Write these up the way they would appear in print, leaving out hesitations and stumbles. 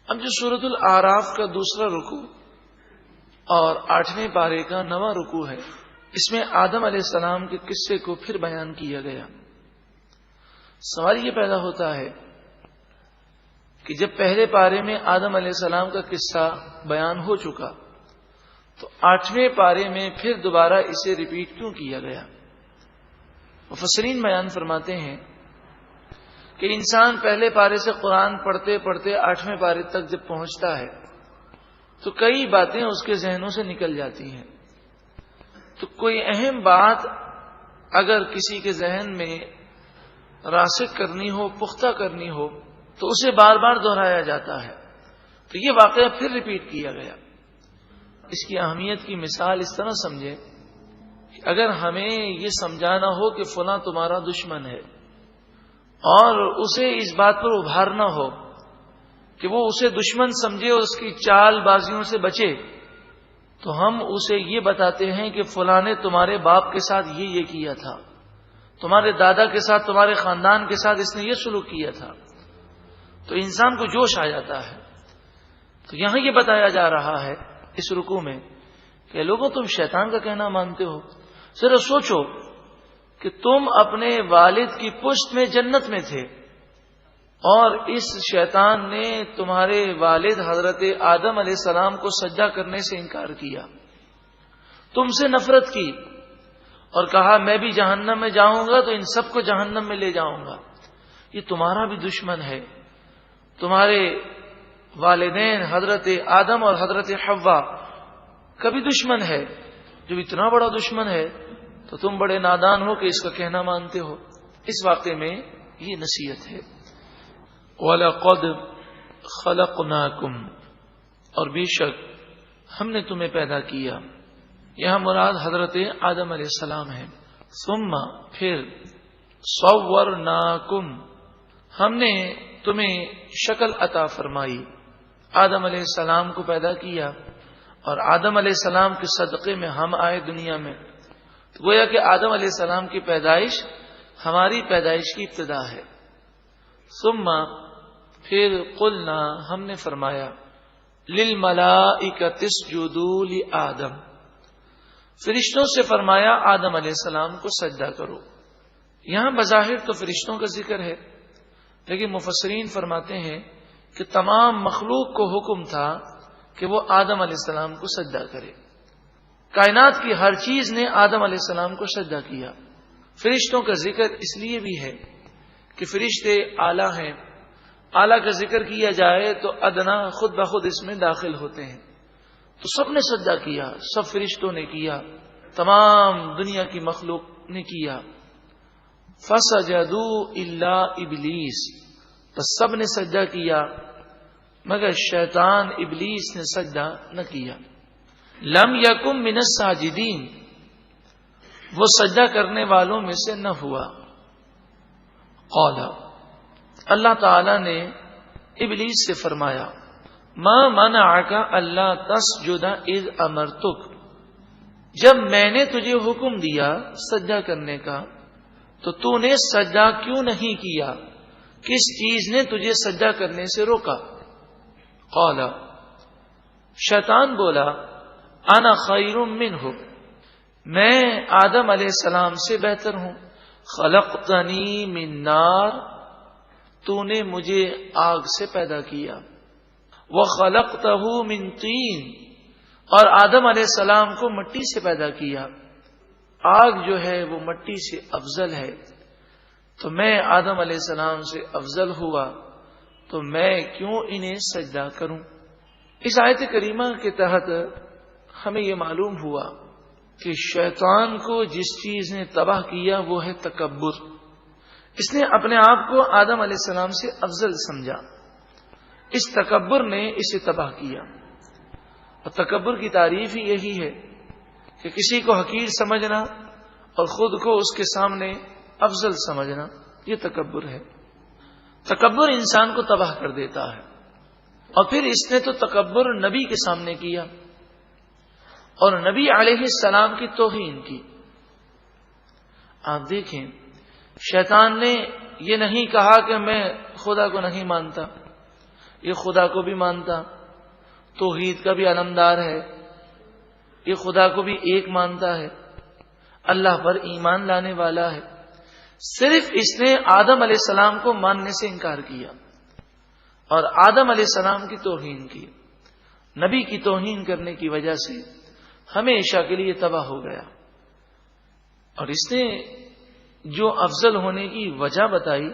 اب جو سورۃ الاعراف کا دوسرا رکوع اور 8ویں پارے کا 9واں رکوع ہے، اس میں آدم علیہ السلام کے قصے کو پھر بیان کیا گیا۔ سوال یہ پیدا ہوتا ہے کہ جب پہلے پارے میں آدم علیہ السلام کا قصہ بیان ہو چکا تو 8ویں پارے میں پھر دوبارہ اسے ریپیٹ کیوں کیا گیا؟ مفسرین بیان فرماتے ہیں کہ انسان پہلے پارے سے قرآن پڑھتے پڑھتے 8ویں پارے تک جب پہنچتا ہے تو کئی باتیں اس کے ذہنوں سے نکل جاتی ہیں۔ تو کوئی اہم بات اگر کسی کے ذہن میں راسخ کرنی ہو، پختہ کرنی ہو، تو اسے بار بار دہرایا جاتا ہے۔ تو یہ واقعہ پھر ریپیٹ کیا گیا۔ اس کی اہمیت کی مثال اس طرح سمجھے کہ اگر ہمیں یہ سمجھانا ہو کہ فلاں تمہارا دشمن ہے اور اسے اس بات پر ابھارنا ہو کہ وہ اسے دشمن سمجھے اور اس کی چال بازیوں سے بچے، تو ہم اسے یہ بتاتے ہیں کہ فلاں نے تمہارے باپ کے ساتھ یہ کیا تھا، تمہارے دادا کے ساتھ، تمہارے خاندان کے ساتھ اس نے یہ سلوک کیا تھا، تو انسان کو جوش آ جاتا ہے۔ تو یہاں یہ بتایا جا رہا ہے اس رکوع میں کہ لوگوں تم شیطان کا کہنا مانتے ہو، ذرا سوچو کہ تم اپنے والد کی پشت میں جنت میں تھے اور اس شیطان نے تمہارے والد حضرت آدم علیہ السلام کو سجدہ کرنے سے انکار کیا، تم سے نفرت کی اور کہا میں بھی جہنم میں جاؤں گا تو ان سب کو جہنم میں لے جاؤں گا۔ یہ تمہارا بھی دشمن ہے، تمہارے والدین حضرت آدم اور حضرت حوا کا بھی دشمن ہے۔ جب اتنا بڑا دشمن ہے تو تم بڑے نادان ہو کہ اس کا کہنا مانتے ہو۔ اس واقعے میں یہ نصیحت ہے۔ وَلَقَدْ خَلَقْنَاكُمْ، اور بے شک ہم نے تمہیں پیدا کیا، یہاں مراد حضرت آدم علیہ السلام ہے۔ ثم، پھر، صَوَّرْنَاكُمْ، ہم نے تمہیں شکل عطا فرمائی، آدم علیہ السلام کو پیدا کیا اور آدم علیہ السلام کے صدقے میں ہم آئے دنیا میں۔ تو گویا کہ آدم علیہ السلام کی پیدائش ہماری پیدائش کی ابتدا ہے۔ ثم، پھر، قلنا، ہم نے فرمایا، للملائکۃ اسجدوا لآدم، فرشتوں سے فرمایا آدم علیہ السلام کو سجدہ کرو۔ یہاں بظاہر تو فرشتوں کا ذکر ہے، لیکن مفسرین فرماتے ہیں کہ تمام مخلوق کو حکم تھا کہ وہ آدم علیہ السلام کو سجدہ کرے۔ کائنات کی ہر چیز نے آدم علیہ السلام کو سجدہ کیا۔ فرشتوں کا ذکر اس لیے بھی ہے کہ فرشتے اعلیٰ ہیں، اعلیٰ کا ذکر کیا جائے تو ادنا خود بخود اس میں داخل ہوتے ہیں۔ تو سب نے سجدہ کیا، سب فرشتوں نے کیا، تمام دنیا کی مخلوق نے کیا۔ فسجدوا الا ابلیس، بس سب نے سجدہ کیا مگر شیطان ابلیس نے سجدہ نہ کیا۔ لم یکن من الساجدین، وہ سجدہ کرنے والوں میں سے نہ ہوا۔ قال، اللہ تعالی نے ابلیس سے فرمایا، ما منعک الا تسجد اذ امرتک، جب میں نے تجھے حکم دیا سجدہ کرنے کا تو نے سجدہ کیوں نہیں کیا؟ کس چیز نے تجھے سجدہ کرنے سے روکا؟ قال، شیطان بولا، انا خیر منہ، میں آدم علیہ السلام سے بہتر ہوں۔ خلقتنی من نار، تو نے مجھے آگ سے پیدا کیا۔ وخلقتہ من طین، اور آدم علیہ السلام کو مٹی سے پیدا کیا۔ آگ جو ہے وہ مٹی سے افضل ہے، تو میں آدم علیہ السلام سے افضل ہوا تو میں کیوں انہیں سجدہ کروں؟ اس آیت کریمہ کے تحت ہمیں یہ معلوم ہوا کہ شیطان کو جس چیز نے تباہ کیا وہ ہے تکبر۔ اس نے اپنے آپ کو آدم علیہ السلام سے افضل سمجھا، اس تکبر نے اسے تباہ کیا۔ اور تکبر کی تعریف ہی یہی ہے کہ کسی کو حقیر سمجھنا اور خود کو اس کے سامنے افضل سمجھنا، یہ تکبر ہے۔ تکبر انسان کو تباہ کر دیتا ہے۔ اور پھر اس نے تو تکبر نبی کے سامنے کیا اور نبی علیہ السلام کی توہین کی۔ آپ دیکھیں، شیطان نے یہ نہیں کہا کہ میں خدا کو نہیں مانتا، یہ خدا کو بھی مانتا، توحید کا بھی علمدار ہے، یہ خدا کو بھی ایک مانتا ہے، اللہ پر ایمان لانے والا ہے، صرف اس نے آدم علیہ السلام کو ماننے سے انکار کیا اور آدم علیہ السلام کی توہین کی، نبی کی توہین کرنے کی وجہ سے ہمیشہ کے لیے تباہ ہو گیا۔ اور اس نے جو افضل ہونے کی وجہ بتائی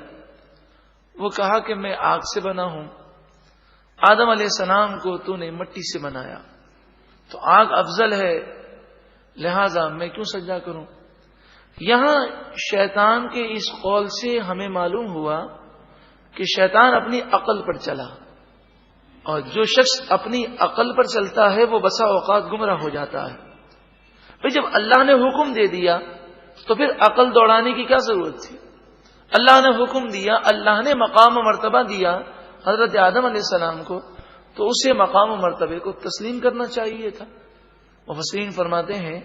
وہ کہا کہ میں آگ سے بنا ہوں، آدم علیہ السلام کو تو نے مٹی سے بنایا، تو آگ افضل ہے، لہذا میں کیوں سجدہ کروں؟ یہاں شیطان کے اس قول سے ہمیں معلوم ہوا کہ شیطان اپنی عقل پر چلا، اور جو شخص اپنی عقل پر چلتا ہے وہ بسا اوقات گمراہ ہو جاتا ہے۔ پھر جب اللہ نے حکم دے دیا تو پھر عقل دوڑانے کی کیا ضرورت تھی؟ اللہ نے حکم دیا، اللہ نے مقام و مرتبہ دیا حضرت آدم علیہ السلام کو، تو اسے مقام و مرتبے کو تسلیم کرنا چاہیے تھا۔ مفسرین فرماتے ہیں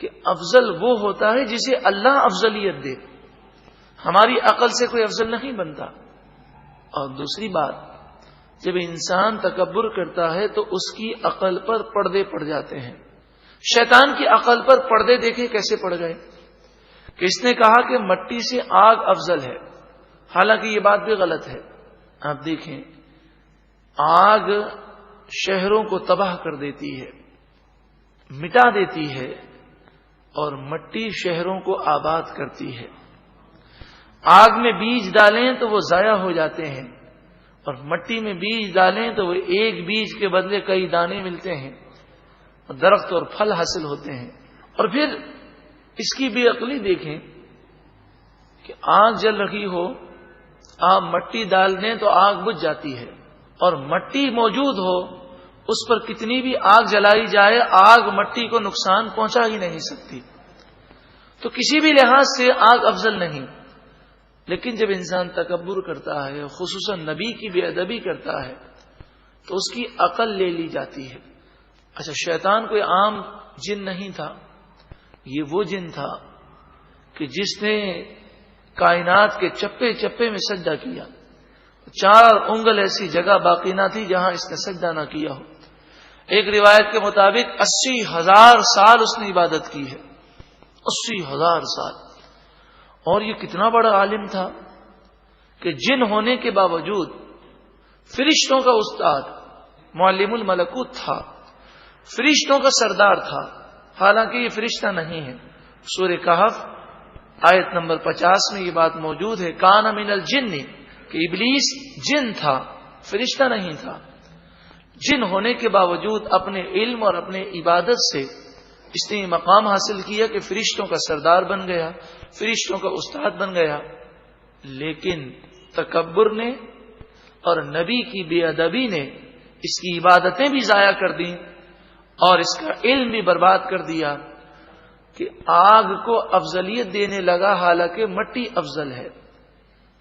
کہ افضل وہ ہوتا ہے جسے اللہ افضلیت دے، ہماری عقل سے کوئی افضل نہیں بنتا۔ اور دوسری بات، جب انسان تکبر کرتا ہے تو اس کی عقل پر پردے پڑ جاتے ہیں۔ شیطان کی عقل پر پردے دیکھے کیسے پڑ گئے کہ اس نے کہا کہ مٹی سے آگ افضل ہے، حالانکہ یہ بات بھی غلط ہے۔ آپ دیکھیں، آگ شہروں کو تباہ کر دیتی ہے، مٹا دیتی ہے، اور مٹی شہروں کو آباد کرتی ہے۔ آگ میں بیج ڈالیں تو وہ ضائع ہو جاتے ہیں، اور مٹی میں بیج ڈالیں تو وہ ایک بیج کے بدلے کئی دانے ملتے ہیں، اور درخت اور پھل حاصل ہوتے ہیں۔ اور پھر اس کی بے عقلی دیکھیں کہ آگ جل رہی ہو، آپ مٹی ڈال دیں تو آگ بجھ جاتی ہے، اور مٹی موجود ہو اس پر کتنی بھی آگ جلائی جائے آگ مٹی کو نقصان پہنچا ہی نہیں سکتی۔ تو کسی بھی لحاظ سے آگ افضل نہیں۔ لیکن جب انسان تکبر کرتا ہے، خصوصاً نبی کی بے ادبی کرتا ہے، تو اس کی عقل لے لی جاتی ہے۔ اچھا، شیطان کوئی عام جن نہیں تھا، یہ وہ جن تھا کہ جس نے کائنات کے چپے چپے میں سجدہ کیا، 4 انگل ایسی جگہ باقی نہ تھی جہاں اس نے سجدہ نہ کیا ہو۔ ایک روایت کے مطابق 80,000 سال اس نے عبادت کی ہے، 80,000 سال۔ اور یہ کتنا بڑا عالم تھا کہ جن ہونے کے باوجود فرشتوں کا استاد، معلم الملکوت تھا، فرشتوں کا سردار تھا، حالانکہ یہ فرشتہ نہیں ہے۔ سورہ کہف آیت نمبر 50 میں یہ بات موجود ہے، کان من الجن، کہ ابلیس جن تھا، فرشتہ نہیں تھا۔ جن ہونے کے باوجود اپنے علم اور اپنے عبادت سے اس نے یہ مقام حاصل کیا کہ فرشتوں کا سردار بن گیا، فرشتوں کا استاد بن گیا۔ لیکن تکبر نے اور نبی کی بے ادبی نے اس کی عبادتیں بھی ضائع کر دیں اور اس کا علم بھی برباد کر دیا کہ آگ کو افضلیت دینے لگا، حالانکہ مٹی افضل ہے،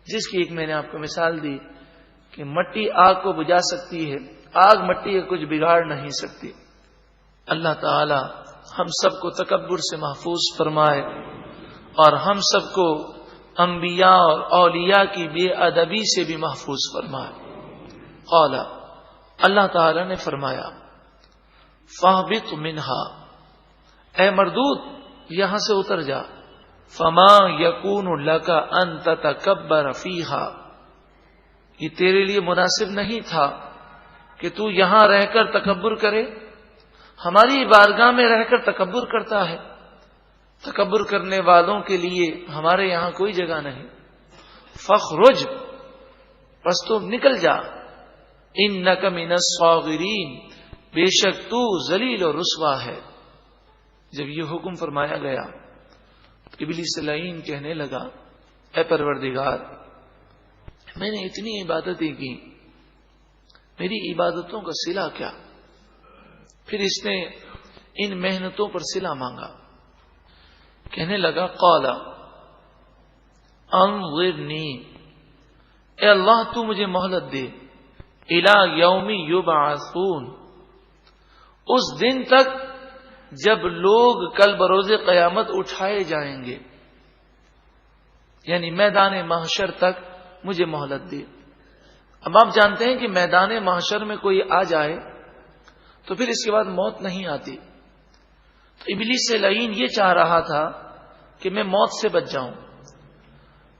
جس کی ایک میں نے آپ کو مثال دی کہ مٹی آگ کو بجھا سکتی ہے، آگ مٹی کا کچھ بگاڑ نہیں سکتی۔ اللہ تعالی ہم سب کو تکبر سے محفوظ فرمائے اور ہم سب کو انبیاء اور اولیاء کی بے ادبی سے بھی محفوظ فرمائے۔ قال، اللہ تعالی نے فرمایا، فاہبط منہا، اے مردود یہاں سے اتر جا، فما یکون لک ان تتکبر فیہا، یہ تیرے لیے مناسب نہیں تھا کہ تو یہاں رہ کر تکبر کرے، ہماری بارگاہ میں رہ کر تکبر کرتا ہے۔ تکبر کرنے والوں کے لیے ہمارے یہاں کوئی جگہ نہیں۔ فخرج، پس تو نکل جا، انک من الصاغرین، بے شک تو ذلیل و رسوا ہے۔ جب یہ حکم فرمایا گیا ابلیس لعین کہنے لگا، اے پروردگار، میں نے اتنی عبادتیں کی، میری عبادتوں کا صلہ کیا؟ پھر اس نے ان محنتوں پر صلہ مانگا، کہنے لگا، قال انظرنی، اے اللہ تو مجھے مہلت دے، الی یوم یبعثون، اس دن تک جب لوگ کل بروز قیامت اٹھائے جائیں گے، یعنی میدان محشر تک مجھے مہلت دے۔ اب آپ جانتے ہیں کہ میدان محشر میں کوئی آ جائے تو پھر اس کے بعد موت نہیں آتی. تو ابلیس لعین یہ چاہ رہا تھا کہ میں موت سے بچ جاؤں,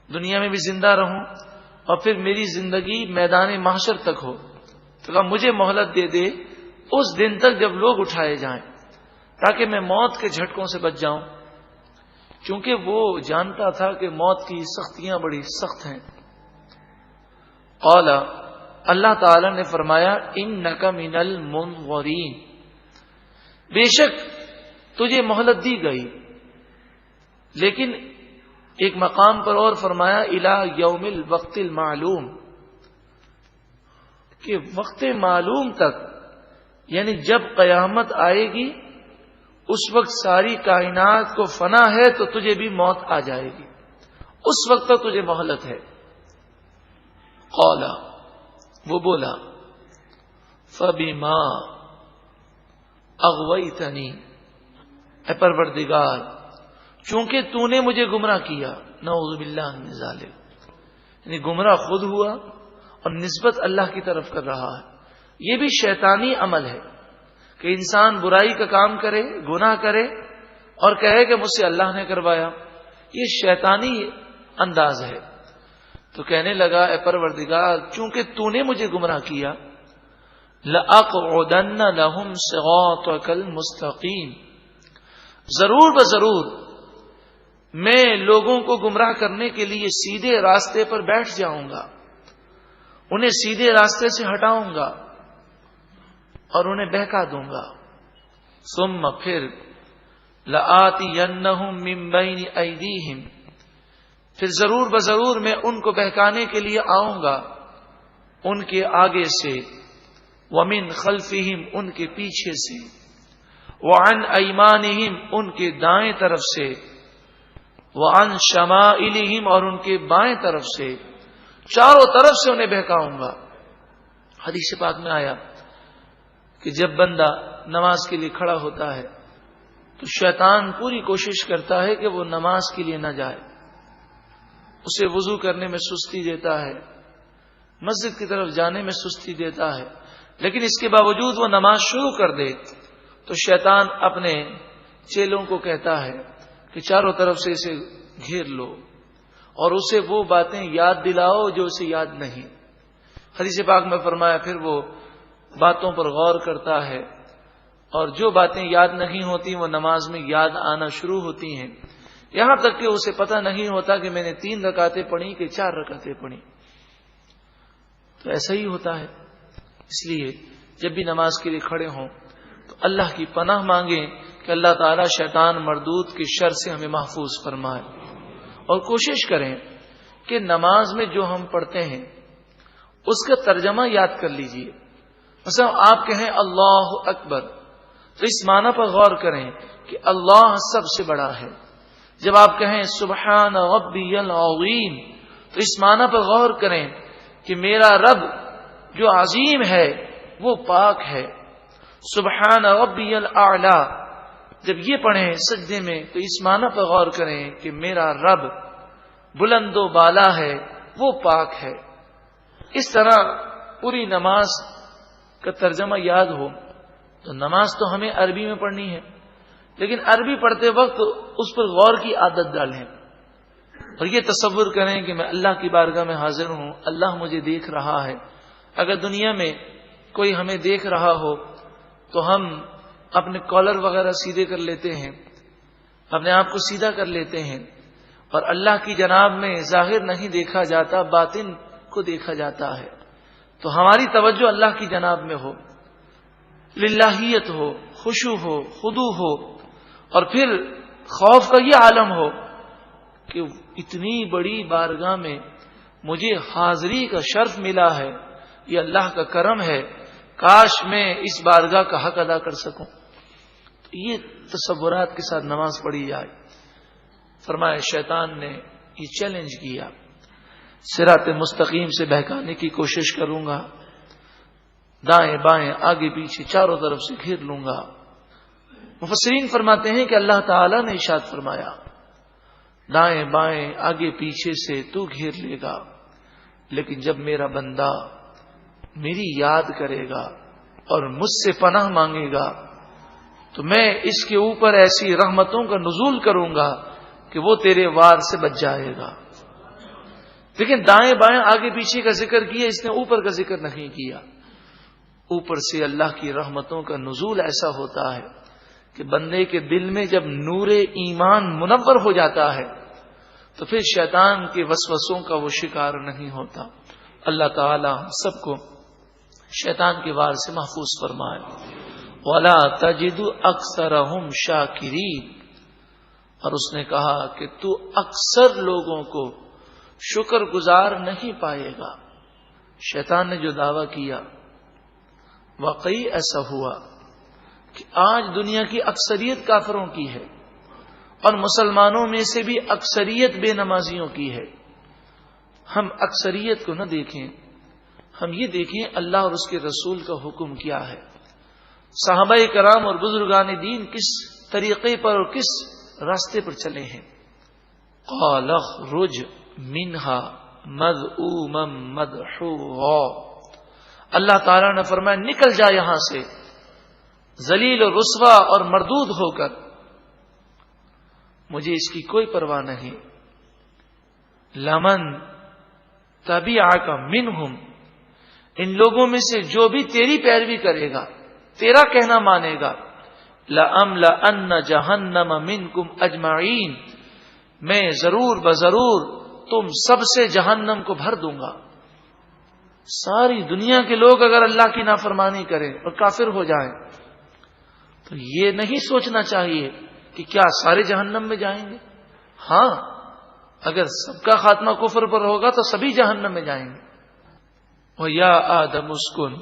دنیا میں بھی زندہ رہوں اور پھر میری زندگی میدان محشر تک ہو. تو کہا مجھے مہلت دے دے اس دن تک جب لوگ اٹھائے جائیں, تاکہ میں موت کے جھٹکوں سے بچ جاؤں. چونکہ وہ جانتا تھا کہ موت کی سختیاں بڑی سخت ہیں. قال, اللہ تعالی نے فرمایا, انک من المنظرین, بے شک تجھے مہلت دی گئی. لیکن ایک مقام پر اور فرمایا الی یوم الوقت المعلوم, کہ وقت معلوم تک, یعنی جب قیامت آئے گی اس وقت ساری کائنات کو فنا ہے تو تجھے بھی موت آ جائے گی, اس وقت تک تجھے مہلت ہے. قال, وہ بولا, فبما اغویتنی, اے پروردگار چونکہ تو نے مجھے گمراہ کیا. نعوذ باللہ من ذالک, یعنی گمراہ خود ہوا اور نسبت اللہ کی طرف کر رہا ہے. یہ بھی شیطانی عمل ہے کہ انسان برائی کا کام کرے, گناہ کرے اور کہے کہ مجھ سے اللہ نے کروایا. یہ شیطانی انداز ہے. تو کہنے لگا, اے پروردگار چونکہ تو نے مجھے گمراہ کیا, لَأَقْعُدَنَّ لَهُمْ صِرَاطَكَ الْمُسْتَقِيمَ, ضرور بضرور میں لوگوں کو گمراہ کرنے کے لیے سیدھے راستے پر بیٹھ جاؤں گا, انہیں سیدھے راستے سے ہٹاؤں گا اور انہیں بہکا دوں گا. ثم پھر لآتینہم من بین ایدیہم, پھر ضرور بضرور میں ان کو بہکانے کے لیے آؤں گا ان کے آگے سے, ومن خلفہم, ان کے پیچھے سے, وعن ایمانہم, ان کے دائیں طرف سے, وعن شمائلہم, اور ان کے بائیں طرف سے, چاروں طرف سے انہیں بہکاؤں گا. حدیث پاک میں آیا کہ جب بندہ نماز کے لیے کھڑا ہوتا ہے تو شیطان پوری کوشش کرتا ہے کہ وہ نماز کے لیے نہ جائے, اسے وضو کرنے میں سستی دیتا ہے, مسجد کی طرف جانے میں سستی دیتا ہے, لیکن اس کے باوجود وہ نماز شروع کر دے تو شیطان اپنے چیلوں کو کہتا ہے کہ چاروں طرف سے اسے گھیر لو اور اسے وہ باتیں یاد دلاؤ جو اسے یاد نہیں. حدیث پاک میں فرمایا پھر وہ باتوں پر غور کرتا ہے اور جو باتیں یاد نہیں ہوتی وہ نماز میں یاد آنا شروع ہوتی ہیں, یہاں تک کہ اسے پتہ نہیں ہوتا کہ میں نے 3 رکعتیں پڑھی کہ 4 رکعتیں پڑھی. تو ایسا ہی ہوتا ہے. اس لیے جب بھی نماز کے لیے کھڑے ہوں تو اللہ کی پناہ مانگیں کہ اللہ تعالیٰ شیطان مردود کی شر سے ہمیں محفوظ فرمائے, اور کوشش کریں کہ نماز میں جو ہم پڑھتے ہیں اس کا ترجمہ یاد کر لیجئے. مثلا آپ کہیں اللہ اکبر تو اس معنی پر غور کریں کہ اللہ سب سے بڑا ہے. جب آپ کہیں سبحان ربی العظیم تو اس معنی پر غور کریں کہ میرا رب جو عظیم ہے وہ پاک ہے. سبحان ربی الاعلی جب یہ پڑھیں سجدے میں تو اس معنی پر غور کریں کہ میرا رب بلند و بالا ہے, وہ پاک ہے. اس طرح پوری نماز کا ترجمہ یاد ہو. تو نماز تو ہمیں عربی میں پڑھنی ہے, لیکن عربی پڑھتے وقت اس پر غور کی عادت ڈالیں اور یہ تصور کریں کہ میں اللہ کی بارگاہ میں حاضر ہوں, اللہ مجھے دیکھ رہا ہے. اگر دنیا میں کوئی ہمیں دیکھ رہا ہو تو ہم اپنے کالر وغیرہ سیدھے کر لیتے ہیں, اپنے آپ کو سیدھا کر لیتے ہیں, اور اللہ کی جناب میں ظاہر نہیں دیکھا جاتا, باطن کو دیکھا جاتا ہے. تو ہماری توجہ اللہ کی جناب میں ہو, للہیت ہو, خشوع ہو, خضوع ہو, اور پھر خوف کا یہ عالم ہو کہ اتنی بڑی بارگاہ میں مجھے حاضری کا شرف ملا ہے, یہ اللہ کا کرم ہے, کاش میں اس بارگاہ کا حق ادا کر سکوں. تو یہ تصورات کے ساتھ نماز پڑھی جائے. فرمایا شیطان نے یہ چیلنج کیا, صراط مستقیم سے بہکانے کی کوشش کروں گا, دائیں بائیں آگے پیچھے چاروں طرف سے گھیر لوں گا. مفسرین فرماتے ہیں کہ اللہ تعالی نے ارشاد فرمایا دائیں بائیں آگے پیچھے سے تو گھیر لے گا, لیکن جب میرا بندہ میری یاد کرے گا اور مجھ سے پناہ مانگے گا تو میں اس کے اوپر ایسی رحمتوں کا نزول کروں گا کہ وہ تیرے وار سے بچ جائے گا. لیکن دائیں بائیں آگے پیچھے کا ذکر کیا، اس نے اوپر کا ذکر نہیں کیا. اوپر سے اللہ کی رحمتوں کا نزول ایسا ہوتا ہے کہ بندے کے دل میں جب نور ایمان منور ہو جاتا ہے تو پھر شیطان کے وسوسوں کا وہ شکار نہیں ہوتا. اللہ تعالی ہم سب کو شیطان کے وار سے محفوظ فرمائے. وَلَا تَجِدُ أَكْثَرَهُمْ شَاكِرِينَ، اور اس نے کہا کہ تو اکثر لوگوں کو شکر گزار نہیں پائے گا. شیطان نے جو دعویٰ کیا واقعی ایسا ہوا کہ آج دنیا کی اکثریت کافروں کی ہے اور مسلمانوں میں سے بھی اکثریت بے نمازیوں کی ہے. ہم اکثریت کو نہ دیکھیں، ہم یہ دیکھیں اللہ اور اس کے رسول کا حکم کیا ہے، صحابہ کرام اور بزرگان دین کس طریقے پر اور کس راستے پر چلے ہیں. قال اخرج منها مذءوما مدحورا، اللہ تعالیٰ نے فرمایا نکل جا یہاں سے ذلیل و رسوا اور مردود ہو کر، مجھے اس کی کوئی پرواہ نہیں. لمن تبعک منہم، ان لوگوں میں سے جو بھی تیری پیروی کرے گا، تیرا کہنا مانے گا، لَأَمْلَأَنَّ جَهَنَّمَ مِنْكُمْ أَجْمَعِينَ، میں ضرور بضرور تم سب سے جہنم کو بھر دوں گا. ساری دنیا کے لوگ اگر اللہ کی نافرمانی کریں اور کافر ہو جائیں تو یہ نہیں سوچنا چاہیے کہ کیا سارے جہنم میں جائیں گے. ہاں، اگر سب کا خاتمہ کفر پر ہوگا تو سبھی جہنم میں جائیں گے. وَيَا آدَمُ اسْكُنْ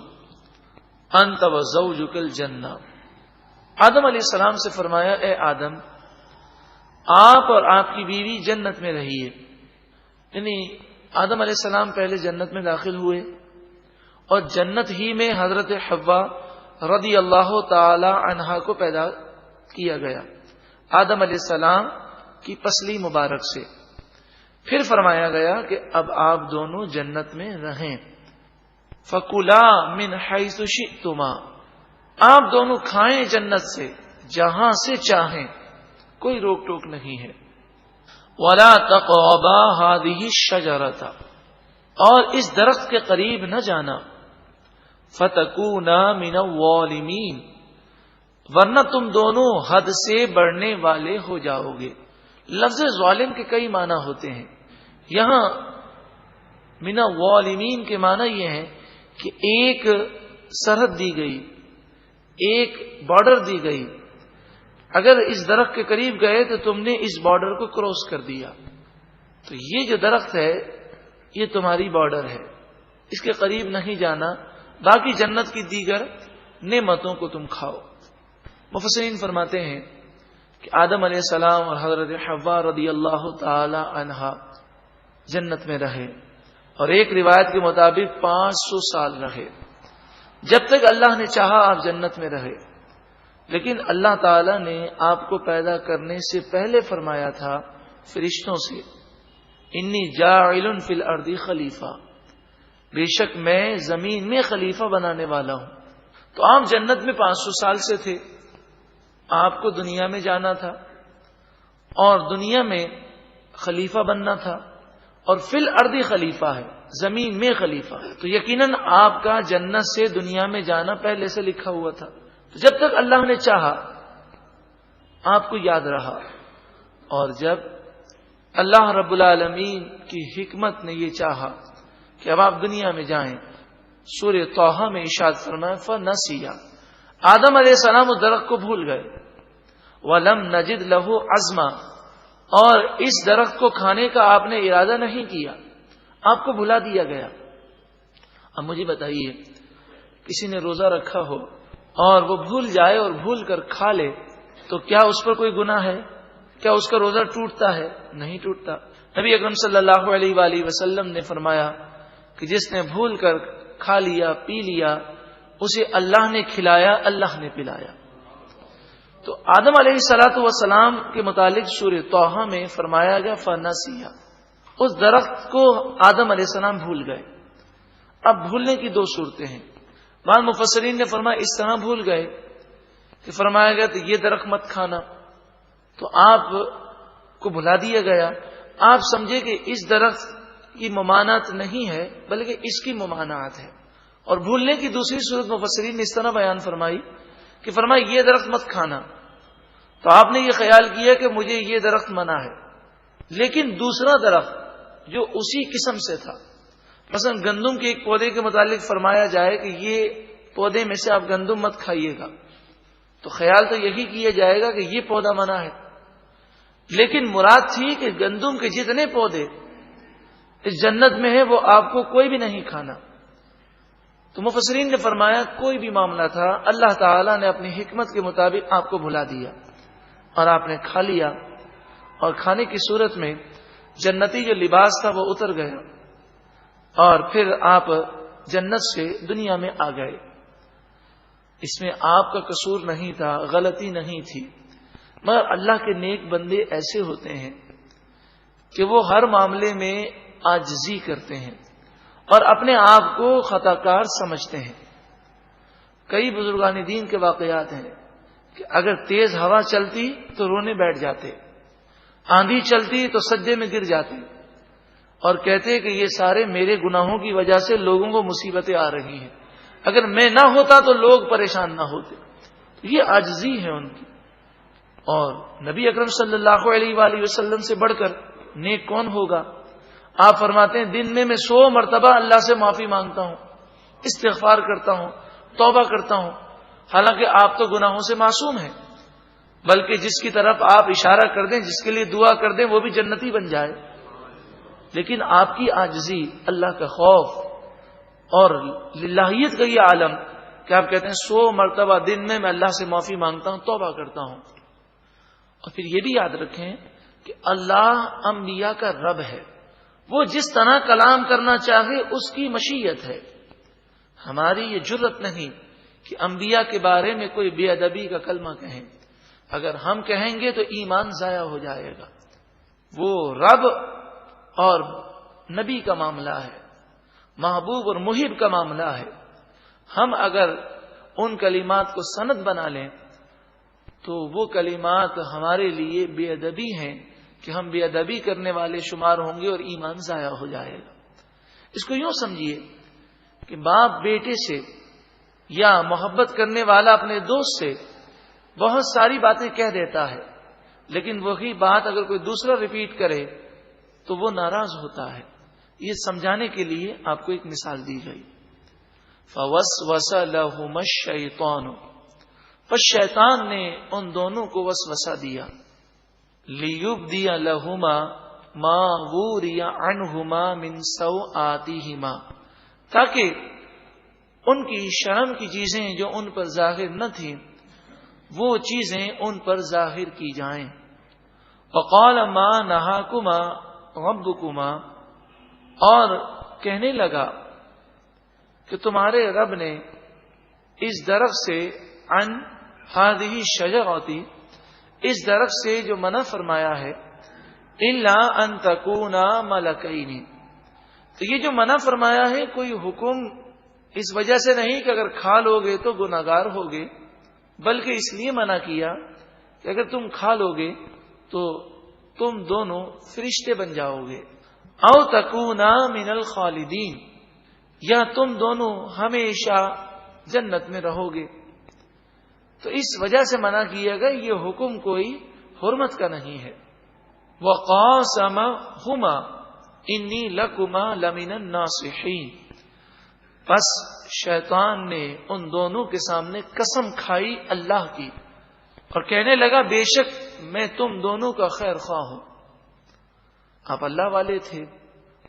أَنْتَ وَزَوْجُكَ الْجَنَّةَ، آدم علیہ السلام سے فرمایا اے آدم، آپ اور آپ کی بیوی جنت میں رہیے. یعنی آدم علیہ السلام پہلے جنت میں داخل ہوئے اور جنت ہی میں حضرت حوا رضی اللہ تعالی عنہا کو پیدا کیا گیا آدم علیہ السلام کی پسلی مبارک سے. پھر فرمایا گیا کہ اب آپ دونوں جنت میں رہیں. فَكُلَا مِنْ حَيْثُ شِئْتُمَا، آپ دونوں کھائیں جنت سے جہاں سے چاہیں، کوئی روک ٹوک نہیں ہے. وَلَا تَقْرَبَا هَٰذِهِ الشَّجَرَةَ، اور اس درخت کے قریب نہ جانا. فَتَكُونَا مِنَ الظَّالِمِينَ، ورنہ تم دونوں حد سے بڑھنے والے ہو جاؤ گے. لفظ ظالم کے کئی معنی ہوتے ہیں. یہاں من الظالمین کے معنی یہ ہے کہ ایک سرحد دی گئی، ایک بارڈر دی گئی. اگر اس درخت کے قریب گئے تو تم نے اس بارڈر کو کراس کر دیا، تو یہ جو درخت ہے یہ تمہاری بارڈر ہے، اس کے قریب نہیں جانا، باقی جنت کی دیگر نعمتوں کو تم کھاؤ. مفسرین فرماتے ہیں کہ آدم علیہ السلام اور حضرت حوا رضی اللہ تعالی عنہا جنت میں رہے، اور ایک روایت کے مطابق 500 سال رہے. جب تک اللہ نے چاہا آپ جنت میں رہے. لیکن اللہ تعالی نے آپ کو پیدا کرنے سے پہلے فرمایا تھا فرشتوں سے، انی جاعل فی الارض خلیفہ، بے شک میں زمین میں خلیفہ بنانے والا ہوں. تو آپ جنت میں 500 سال سے تھے، آپ کو دنیا میں جانا تھا اور دنیا میں خلیفہ بننا تھا، اور فی الارض خلیفہ ہے، زمین میں خلیفہ ہے، تو یقیناً آپ کا جنت سے دنیا میں جانا پہلے سے لکھا ہوا تھا. تو جب تک اللہ نے چاہا آپ کو یاد رہا، اور جب اللہ رب العالمین کی حکمت نے یہ چاہا کہ اب آپ دنیا میں جائیں، سورہ طٰہٰ میں ارشاد فرمایا فَنَسِیَ، آدم علیہ السلام اس درخت کو بھول گئے. وَلَمْ نَجِدْ لَهُ عَزْمًا، اور اس درخت کو کھانے کا آپ نے ارادہ نہیں کیا، آپ کو بھلا دیا گیا. اب مجھے بتائیے، کسی نے روزہ رکھا ہو اور وہ بھول جائے اور بھول کر کھا لے تو کیا اس پر کوئی گناہ ہے؟ کیا اس کا روزہ ٹوٹتا ہے؟ نہیں ٹوٹتا. نبی اکرم صلی اللہ علیہ وآلہ وسلم نے فرمایا کہ جس نے بھول کر کھا لیا پی لیا اسے اللہ نے کھلایا، اللہ نے پلایا. تو آدم علیہ الصلوۃ والسلام کے متعلق سورہ طٰہٰ میں فرمایا گیا فَنَسِیَ، اس درخت کو آدم علیہ السلام بھول گئے. اب بھولنے کی دو صورتیں ہیں. بعض مفسرین نے فرمایا اس طرح بھول گئے کہ فرمایا گیا تو یہ درخت مت کھانا، تو آپ کو بھلا دیا گیا. آپ سمجھے کہ اس درخت کی ممانعت نہیں ہے بلکہ اس کی ممانعت ہے. اور بھولنے کی دوسری صورت مفسرین نے اس طرح بیان فرمائی کہ فرمایا یہ درخت مت کھانا، تو آپ نے یہ خیال کیا کہ مجھے یہ درخت منع ہے، لیکن دوسرا درخت جو اسی قسم سے تھا، مثلا گندم کے ایک پودے کے متعلق فرمایا جائے کہ یہ پودے میں سے آپ گندم مت کھائیے گا، تو خیال تو یہی کیا جائے گا کہ یہ پودا منع ہے. لیکن مراد تھی کہ گندم کے جتنے پودے اس جنت میں ہیں وہ آپ کو کوئی بھی نہیں کھانا. تو مفسرین نے فرمایا کوئی بھی معاملہ تھا، اللہ تعالیٰ نے اپنی حکمت کے مطابق آپ کو بھلا دیا اور آپ نے کھا لیا، اور کھانے کی صورت میں جنتی جو لباس تھا وہ اتر گیا اور پھر آپ جنت سے دنیا میں آ گئے. اس میں آپ کا قصور نہیں تھا، غلطی نہیں تھی، مگر اللہ کے نیک بندے ایسے ہوتے ہیں کہ وہ ہر معاملے میں عاجزی کرتے ہیں اور اپنے آپ کو خطا کار سمجھتے ہیں. کئی بزرگان دین کے واقعات ہیں کہ اگر تیز ہوا چلتی تو رونے بیٹھ جاتے، آندھی چلتی تو سجدے میں گر جاتے اور کہتے کہ یہ سارے میرے گناہوں کی وجہ سے لوگوں کو مصیبتیں آ رہی ہیں، اگر میں نہ ہوتا تو لوگ پریشان نہ ہوتے. یہ عاجزی ہے ان کی. اور نبی اکرم صلی اللہ علیہ وآلہ وسلم سے بڑھ کر نیک کون ہوگا؟ آپ فرماتے ہیں دن میں 100 مرتبہ اللہ سے معافی مانگتا ہوں، استغفار کرتا ہوں، توبہ کرتا ہوں. حالانکہ آپ تو گناہوں سے معصوم ہیں، بلکہ جس کی طرف آپ اشارہ کر دیں، جس کے لیے دعا کر دیں وہ بھی جنتی بن جائے. لیکن آپ کی عاجزی، اللہ کا خوف اور للہیت کا یہ عالم کہ آپ کہتے ہیں 100 مرتبہ دن میں اللہ سے معافی مانگتا ہوں، توبہ کرتا ہوں. اور پھر یہ بھی یاد رکھیں کہ اللہ انبیاء کا رب ہے، وہ جس طرح کلام کرنا چاہے اس کی مشیت ہے. ہماری یہ جرت نہیں کہ انبیاء کے بارے میں کوئی بے ادبی کا کلمہ کہیں. اگر ہم کہیں گے تو ایمان ضائع ہو جائے گا. وہ رب اور نبی کا معاملہ ہے، محبوب اور محب کا معاملہ ہے. ہم اگر ان کلمات کو سند بنا لیں تو وہ کلمات ہمارے لیے بے ادبی ہیں کہ ہم بے ادبی کرنے والے شمار ہوں گے اور ایمان ضائع ہو جائے گا. اس کو یوں سمجھیے کہ باپ بیٹے سے یا محبت کرنے والا اپنے دوست سے بہت ساری باتیں کہہ دیتا ہے، لیکن وہی بات اگر کوئی دوسرا ریپیٹ کرے تو وہ ناراض ہوتا ہے. یہ سمجھانے کے لیے آپ کو ایک مثال دی گئی. فوسوس لہما الشیطان، پس شیطان نے ان دونوں کو وسوسہ دیا. لیبدی لہما ما وری عنہما من سوآتہما، تاکہ ان کی شرم کی چیزیں جو ان پر ظاہر نہ تھیں وہ چیزیں ان پر ظاہر کی جائیں. وقال ما نہاکما ربکما، اور کہنے لگا کہ تمہارے رب نے اس درخت سے عن ہذہ الشجرۃ، اس درخت سے جو منع فرمایا ہے، الا ان تکونا ملکین، تو یہ جو منع فرمایا ہے کوئی حکم اس وجہ سے نہیں کہ اگر کھا لو گے تو گناہگار ہوگے، بلکہ اس لیے منع کیا کہ اگر تم کھا لو گے تو تم دونوں فرشتے بن جاؤ گے. او تکونا من الخالدین، یا تم دونوں ہمیشہ جنت میں رہو گے. تو اس وجہ سے منع کیا گیا، یہ حکم کوئی حرمت کا نہیں ہے. وقاسمہما انی لکما لمن الناصحین، پس شیطان نے ان دونوں کے سامنے قسم کھائی اللہ کی اور کہنے لگا بے شک میں تم دونوں کا خیر خواہ ہوں. آپ اللہ والے تھے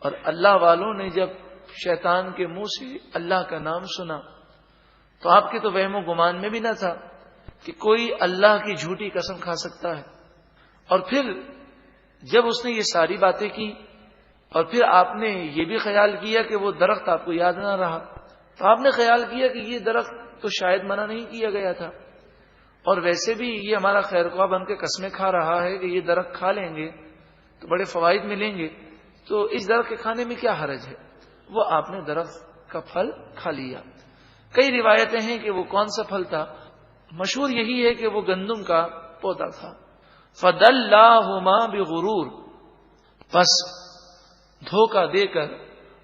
اور اللہ والوں نے جب شیطان کے منہ سے اللہ کا نام سنا تو آپ کے تو وہم و گمان میں بھی نہ تھا کہ کوئی اللہ کی جھوٹی قسم کھا سکتا ہے. اور پھر جب اس نے یہ ساری باتیں کی اور پھر آپ نے یہ بھی خیال کیا کہ وہ درخت آپ کو یاد نہ رہا، تو آپ نے خیال کیا کہ یہ درخت تو شاید منع نہیں کیا گیا تھا، اور ویسے بھی یہ ہمارا خیر خواہ بن کے قسمیں کھا رہا ہے کہ یہ درخت کھا لیں گے تو بڑے فوائد ملیں گے، تو اس درخت کے کھانے میں کیا حرج ہے. وہ آپ نے درخت کا پھل کھا لیا۔ کئی روایتیں ہیں کہ وہ کون سا پھل تھا، مشہور یہی ہے کہ وہ گندم کا پودا تھا۔ فَدَلَّاهُمَا بِغُرُورٍ، پس دھوکہ دے کر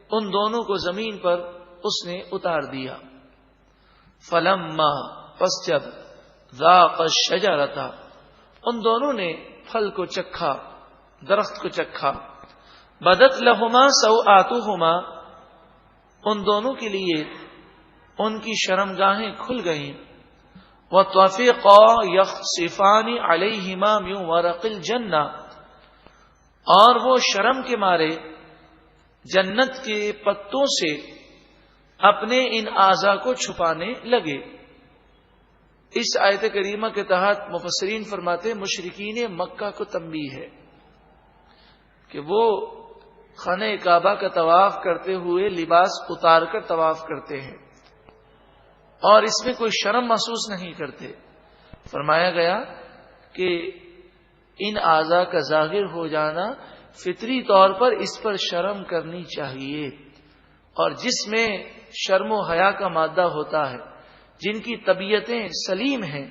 ان دونوں کو زمین پر اس نے اتار دیا۔ فَلَمَّا، پس جب ذَاقَ الشَّجَرَةَ، ان دونوں نے پھل کو چکھا، درخت کو چکھا، بدت لہما سوآتہما، ان دونوں کے لیے ان کی شرمگاہیں کھل گئیں، وَطَفِقَا يَخْصِفَانِ عَلَيْهِمَا مِنْ وَرَقِ الْجَنَّةِ، اور وہ شرم کے مارے جنت کے پتوں سے اپنے ان اعضاء کو چھپانے لگے۔ اس آیت کریمہ کے تحت مفسرین فرماتے مشرکین مکہ کو تنبیہ ہے کہ وہ خانہ کعبہ کا طواف کرتے ہوئے لباس اتار کر طواف کرتے ہیں اور اس میں کوئی شرم محسوس نہیں کرتے۔ فرمایا گیا کہ ان اعضاء کا ظاہر ہو جانا فطری طور پر اس پر شرم کرنی چاہیے، اور جس میں شرم و حیا کا مادہ ہوتا ہے، جن کی طبیعتیں سلیم ہیں،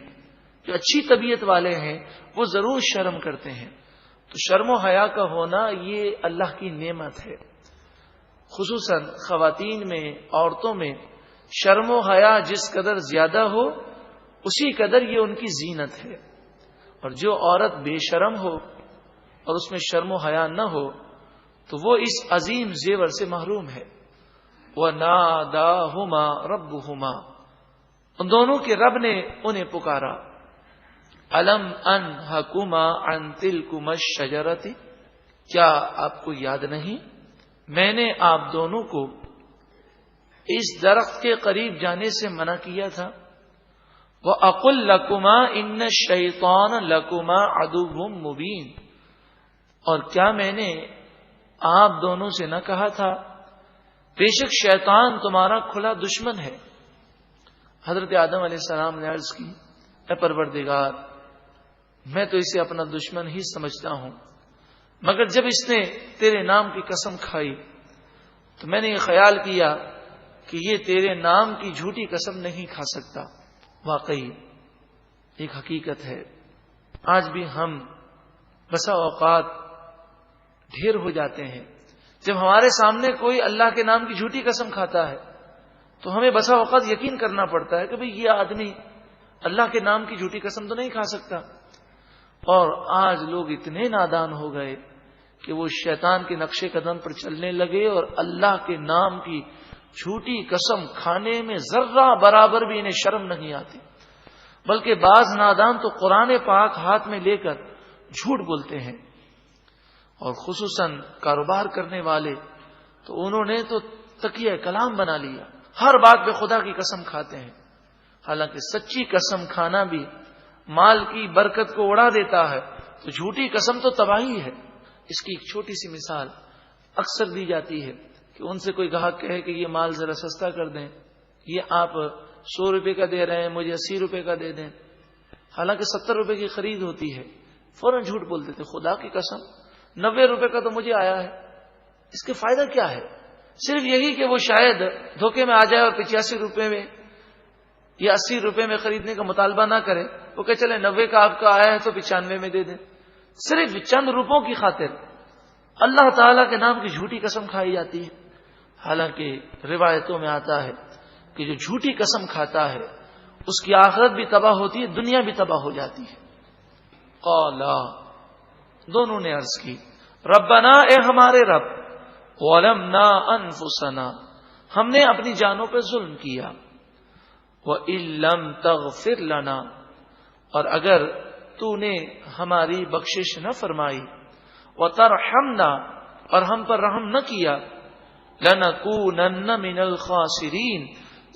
جو اچھی طبیعت والے ہیں، وہ ضرور شرم کرتے ہیں۔ تو شرم و حیا کا ہونا یہ اللہ کی نعمت ہے۔ خصوصاً خواتین میں، عورتوں میں شرم و حیا جس قدر زیادہ ہو اسی قدر یہ ان کی زینت ہے، اور جو عورت بے شرم ہو اور اس میں شرم و حیا نہ ہو تو وہ اس عظیم زیور سے محروم ہے۔ وَنَادَاهُمَا رَبُّهُمَا، ان دونوں کے رب نے انہیں پکارا، أَلَمْ أَنْهَكُمَا عَنْ تِلْكُمَا الشَّجَرَةِ، کیا آپ کو یاد نہیں میں نے آپ دونوں کو اس درخت کے قریب جانے سے منع کیا تھا؟ وَأَقُلْ لَكُمَا إِنَّ الشَّيْطَانَ لَكُمَا عَدُوٌّ مُبِينٌ، اور کیا میں نے آپ دونوں سے نہ کہا تھا بے شک شیطان تمہارا کھلا دشمن ہے۔ حضرت آدم علیہ السلام نے عرض کی، اے پروردگار، میں تو اسے اپنا دشمن ہی سمجھتا ہوں، مگر جب اس نے تیرے نام کی قسم کھائی تو میں نے یہ خیال کیا کہ یہ تیرے نام کی جھوٹی قسم نہیں کھا سکتا۔ واقعی ایک حقیقت ہے، آج بھی ہم بسا اوقات ڈھیر ہو جاتے ہیں، جب ہمارے سامنے کوئی اللہ کے نام کی جھوٹی قسم کھاتا ہے تو ہمیں بسا اوقات یقین کرنا پڑتا ہے کہ بھئی یہ آدمی اللہ کے نام کی جھوٹی قسم تو نہیں کھا سکتا۔ اور آج لوگ اتنے نادان ہو گئے کہ وہ شیطان کے نقش قدم پر چلنے لگے اور اللہ کے نام کی جھوٹی قسم کھانے میں ذرہ برابر بھی انہیں شرم نہیں آتی، بلکہ بعض نادان تو قرآن پاک ہاتھ میں لے کر جھوٹ بولتے ہیں، اور خصوصاً کاروبار کرنے والے تو انہوں نے تو تکیہ کلام بنا لیا، ہر بات پہ خدا کی قسم کھاتے ہیں، حالانکہ سچی قسم کھانا بھی مال کی برکت کو اڑا دیتا ہے، تو جھوٹی قسم تو تباہی ہے۔ اس کی ایک چھوٹی سی مثال اکثر دی جاتی ہے کہ ان سے کوئی گاہک کہے کہ یہ مال ذرا سستا کر دیں، یہ آپ 100 روپے کا دے رہے ہیں، مجھے 80 روپے کا دے دیں، حالانکہ 70 روپے کی خرید ہوتی ہے، فوراً جھوٹ بول دیتے، خدا کی قسم 90 روپے کا تو مجھے آیا ہے۔ اس کے فائدہ کیا ہے؟ صرف یہی کہ وہ شاید دھوکے میں آ جائے اور 85 روپے میں یا 80 روپے میں خریدنے کا مطالبہ نہ کرے، وہ کہ چلے 90 کا آپ کا آیا ہے تو 95 میں دے دیں۔ صرف چند روپوں کی خاطر اللہ تعالیٰ کے نام کی جھوٹی قسم کھائی جاتی ہے، حالانکہ روایتوں میں آتا ہے کہ جو جھوٹی قسم کھاتا ہے اس کی آخرت بھی تباہ ہوتی ہے، دنیا بھی تباہ ہو جاتی ہے۔ قالا، دونوں نے عرض کی، ربنا، اے ہمارے رب، ظلمنا انفسنا، ہم نے اپنی جانوں پہ ظلم کیا، وَإِن لَّمْ تَغْفِرْ لَنَا، اور اگر تو نے ہماری بخشش نہ فرمائی، وَتَرْحَمْنَا، اور ہم پر رحم نہ کیا، لَنَكُونَنَّ مِنَ الْخَاسِرِينَ،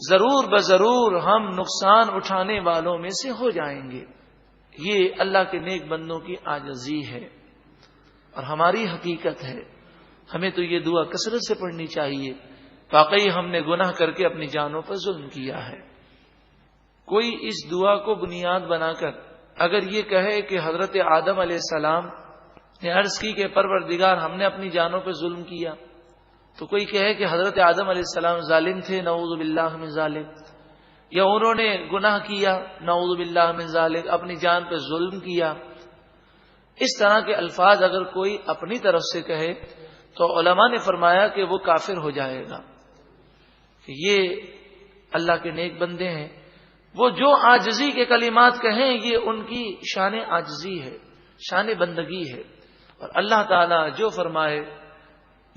ضرور بضرور ہم نقصان اٹھانے والوں میں سے ہو جائیں گے۔ یہ اللہ کے نیک بندوں کی عاجزی ہے اور ہماری حقیقت ہے، ہمیں تو یہ دعا کثرت سے پڑھنی چاہیے، واقعی ہم نے گناہ کر کے اپنی جانوں پر ظلم کیا ہے۔ کوئی اس دعا کو بنیاد بنا کر اگر یہ کہے کہ حضرت آدم علیہ السلام نے عرض کی کہ پروردگار ہم نے اپنی جانوں پہ ظلم کیا، تو کوئی کہے کہ حضرت آدم علیہ السلام ظالم تھے، نعوذ باللہ من ظالم، یا انہوں نے گناہ کیا، نعوذ باللہ من ذالک، اپنی جان پہ ظلم کیا، اس طرح کے الفاظ اگر کوئی اپنی طرف سے کہے تو علماء نے فرمایا کہ وہ کافر ہو جائے گا، کہ یہ اللہ کے نیک بندے ہیں، وہ جو عاجزی کے کلمات کہیں یہ ان کی شان عاجزی ہے، شان بندگی ہے، اور اللہ تعالیٰ جو فرمائے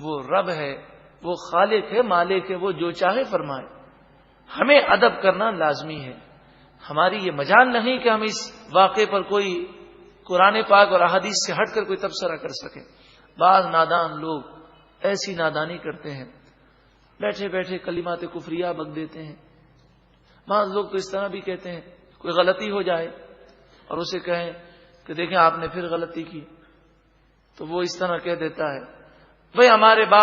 وہ رب ہے، وہ خالق ہے، مالک ہے، وہ جو چاہے فرمائے۔ ہمیں ادب کرنا لازمی ہے، ہماری یہ مجال نہیں کہ ہم اس واقعے پر کوئی قرآن پاک اور احادیث سے ہٹ کر کوئی تبصرہ کر سکیں۔ بعض نادان لوگ ایسی نادانی کرتے ہیں، بیٹھے بیٹھے کلمات کفریہ بک دیتے ہیں۔ بعض لوگ تو اس طرح بھی کہتے ہیں، کوئی غلطی ہو جائے اور اسے کہیں کہ دیکھیں آپ نے پھر غلطی کی، تو وہ اس طرح کہہ دیتا ہے، بھئی ہمارے باپ